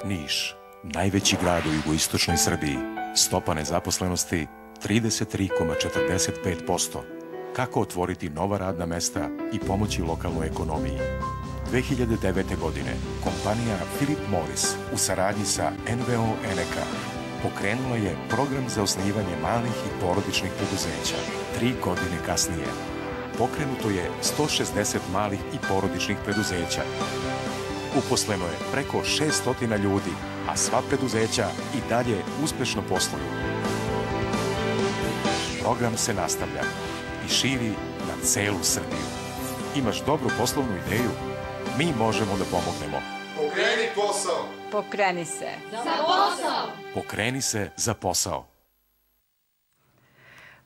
Niš, najveći grad u jugoistočnoj Srbiji. Stopa nezaposlenosti 33,45%. Kako otvoriti nova radna mesta i pomoći lokalnoj ekonomiji? 2009. godine kompanija Philip Morris u saradnji sa NVO Eneka pokrenula je program za osnivanje malih i porodičnih preduzeća. 3 godine kasnije pokrenuto je 160 malih i porodičnih preduzeća. Uposleno je preko 600 ljudi, a sva preduzeća i dalje uspešno posluju. Program se nastavlja i širi na celu Srbiju. Imaš dobru poslovnu ideju? Mi možemo da pomognemo. Pokreni posao! Pokreni se. Za posao! Pokreni se za posao.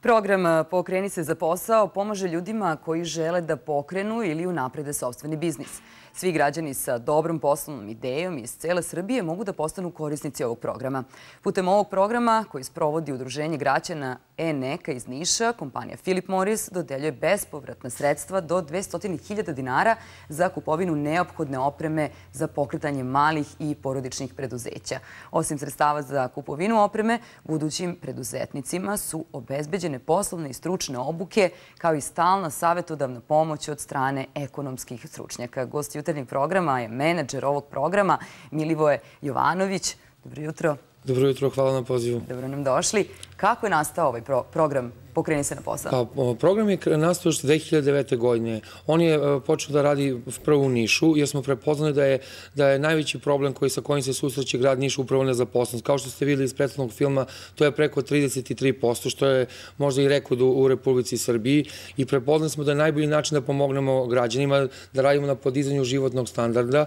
Program Pokreni se za posao pomaže ljudima koji žele da pokrenu ili unaprede sopstveni biznis. Svi građani sa dobrom poslovnom idejom iz cele Srbije mogu da postanu korisnici ovog programa. Putem ovog programa, koji sprovodi Udruženje građana Eneka iz Niša, kompanija Philip Morris dodeljuje bespovratna sredstva do 200.000 dinara za kupovinu neophodne opreme za pokretanje malih i porodičnih preduzeća. Osim sredstava za kupovinu opreme, budućim preduzetnicima su obezbeđene poslovne i stručne obuke, kao i stalna savetodavna pomoć od strane ekonomskih stručnjaka. Gost jutarnjeg programa je menadžer ovog programa Milivoje Jovanović. Dobro jutro. Dobro jutro, hvala na pozivu. Dobro nam došli. Kako je nastao ovaj program Pokreni se na posao? Program je nastao još 2009. godine. On je počeo da radi prvo u Nišu, jer smo prepoznali da je najveći problem sa kojim se susreće grad Niš upravo nezaposlenost. Kao što ste videli iz prethodnog filma, to je preko 33%, što je možda i rekord u Republici Srbiji. I prepoznali smo da je najbolji način da pomognemo građanima, da radimo na podizanju životnog standarda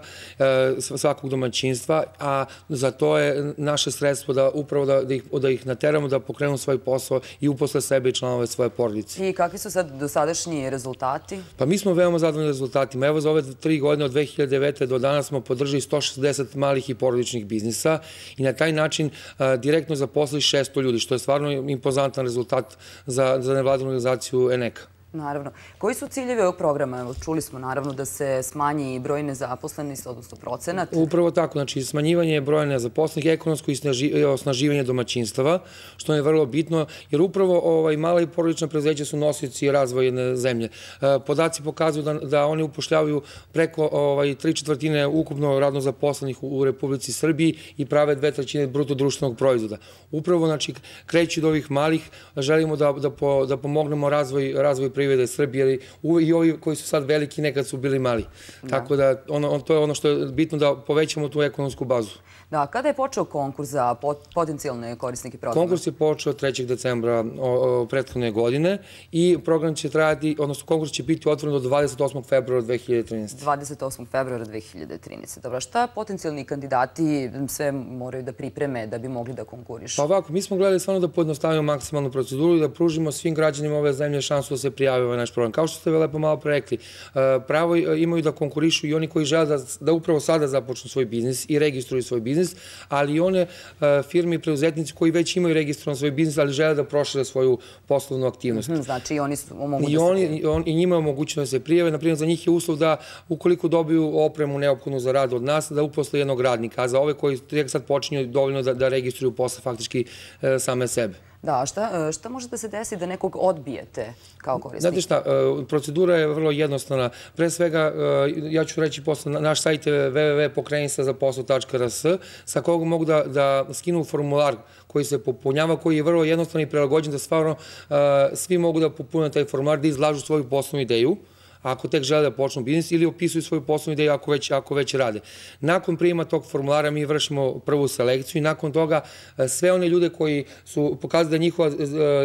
svakog domaćinstva, a za to je naše sredstvo da ih nateramo da pokrenu svoj posao i uposle sebe i članove svoje porodice. I kakvi su sad dosadašnji rezultati? Pa mi smo veoma zadovoljni rezultatima. Evo za ove 3 godine od 2009. do danas smo podržali 160 malih i porodičnih biznisa i na taj način direktno zaposlili 600 ljudi, što je stvarno impozantan rezultat za nevladinu organizaciju Eneka. Naravno. Koji su ciljevi ovog programa? Čuli smo naravno da se smanji broj nezaposlenih, odnosno procenat. Upravo tako, znači smanjivanje broja nezaposlenih, ekonomsko osnaživanje domaćinstava, što je vrlo bitno, jer upravo mala i porodična preduzeća su nosioci razvoja jedne zemlje. Podaci pokazuju da oni upošljavaju preko 3/4 ukupno radno zaposlenih u Republici Srbiji i prave 2/3 bruto društvenog proizvoda. Upravo, znači, kreću od ovih malih, želimo da pomognemo razvoj privrede Srbije, i ovi koji su sad veliki nekad su bili mali. Tako da to je ono što je bitno, da povećamo tu ekonomsku bazu. Da, kada je počeo konkurs za potencijalne korisnike programa? Konkurs je počeo 3. decembra prethodne godine i program će trajati, odnosno konkurs će biti otvoren do 28. februara 2013. 28. februara 2013. Dobro, šta potencijalni kandidati sve moraju da pripreme da bi mogli da konkurišu? Pa ovako, mi smo gledali stvarno da pojednostavimo maksimalnu proceduru i da pružimo svim građanima ove zemlje šansu da se prijave ovaj naš program. Kao što ste lepo malo pre rekli, pravo imaju da konkurišu i oni koji žele da upravo sada započnu svoj biznis i registruju svoj biznis, ali i one firme i preduzetnici koji već imaju registrovan svoj biznis, ali žele da prošire svoju poslovnu aktivnost. Znači i oni mogu da se prijave. I njima je omogućeno da se prijave. Naprimjer, za njih je uslov da ukoliko dobiju opremu neophodnu za rad od nas, da uposle jednog radnika, a za ove koji tek sad počinju dovoljno da registruju posle faktički same sebe. Da, šta može da se desi da nekog odbijete kao korisnik? Znate šta, procedura je vrlo jednostavna. Pre svega, ja ću reći posle, naš sajt je www.pokrenisezaposao.rs, sa kog mogu da skinu formular koji se popunjava, koji je vrlo jednostavan i prilagođen da stvarno svi mogu da popune taj formular, da izlažu svoju poslovnu ideju, ako tek žele da počnu biznis, ili opisuju svoju poslovnu ideju ako već rade. Nakon prijema tog formulara mi vršimo prvu selekciju i nakon toga sve one ljude koji su pokazali da je njihova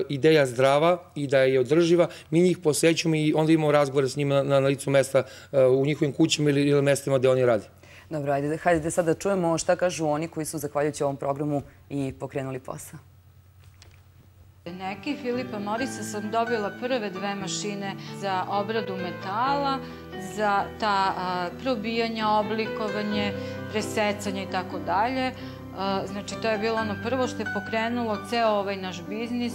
ideja zdrava i da je održiva, mi njih posećujemo i onda imamo razgovore s njima na licu mesta u njihovim kućama ili mestima gde oni rade. Dobro, hajde sad da čujemo šta kažu oni koji su zahvaljujući ovom programu i pokrenuli posao. Neki Philipa Morrisa sam dobila prve 2 mašine za obradu metala, za ta probijanja, oblikovanje, presecanje i tako dalje. Znači, to je bilo ono prvo što je pokrenulo ceo ovaj naš biznis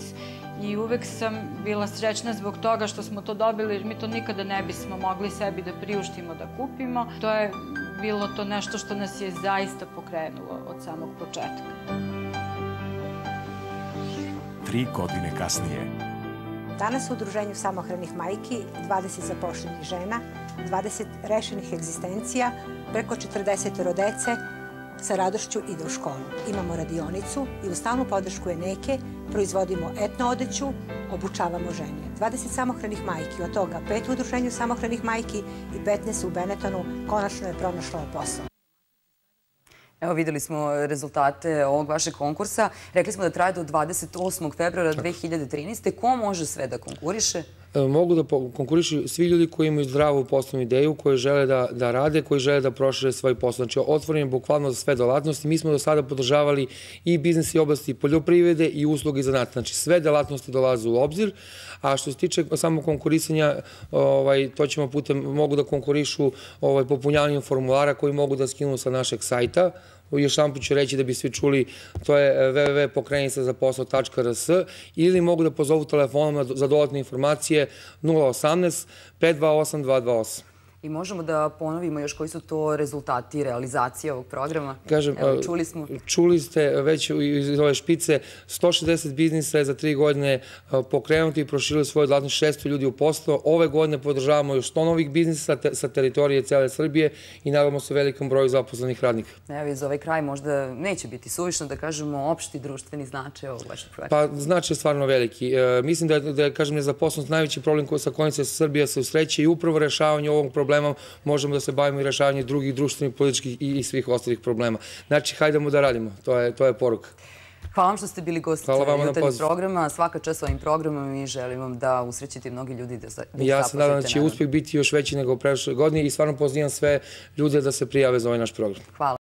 i uvek sam bila srećna zbog toga što smo to dobili, jer mi to nikada ne bismo mogli sebi da priuštimo da kupimo. To je bilo to nešto što nas je zaista pokrenulo od samog početka. 3 godine kasnije. Danas u Udruženju samohranih majki 20 zapošljenih žena, 20 rešenih egzistencija, preko 40 dece sa radošću ide u školu. Imamo radionicu i u stalnu podršku Eneke proizvodimo etno odeću, obučavamo žene. 20 samohranih majki, od toga 5 u Udruženju samohranih majki i 15 u Benetonu, konačno je pronašlo posao. Evo, videli smo rezultate ovog vašeg konkursa. Rekli smo da traje do 28. februara 2013. Ko može sve da konkuriše? Mogu da konkurišu svi ljudi koji imaju zdravu poslovnu ideju, koji žele da rade, koji žele da prošire svoj posao. Znači, otvoren je bukvalno za sve delatnosti. Mi smo do sada podržavali i biznis i oblasti poljoprivrede i usluge i zanata. Znači, sve delatnosti dolaze u obzir. A što se tiče samo konkurisanja, to ćemo putem, mogu da konkurišu popunjavanjem formulara koji mogu da skinu sa našeg sajta. Još jedan put ću reći da bi svi čuli, to je www.pokrenisezapostao.rs ili mogu da pozovu telefonom za dodatne informacije 018 528 228. I možemo da ponovimo još koji su to rezultati realizacije ovog programa? Kažem, čuli smo. Čuli ste već iz ove špice, 160 biznisa je za 3 godine pokrenuti i proširili svoje delatnost, 600 ljudi u poslu. Ove godine podržavamo još 100 novih biznisa sa teritorije cele Srbije i nadamo se velikom broju zaposlenih radnika. Evo, iz ovaj kraj možda neće biti suvišno da kažemo opšti društveni značaj ovog vašeg projekta. Pa, značaj je stvarno veliki. Mislim da je, kažem, nezaposlenost najveći problem sa kojim se Srbija se usreće i upravo rešavanje ovog problema možemo da se bavimo i rešavanjem drugih društvenih, političkih i svih ostalih problema. Znači, hajdemo da radimo. To je poruka. Hvala vam što ste bili gost jutarnjeg programa. Svaka čast ovim programom i želim vam da usrećite mnogi ljudi da ih zaposlite. Ja se nadam da će uspeh biti još veći nego u prošloj godini i stvarno pozivam sve ljude da se prijave za ovaj naš program. Hvala.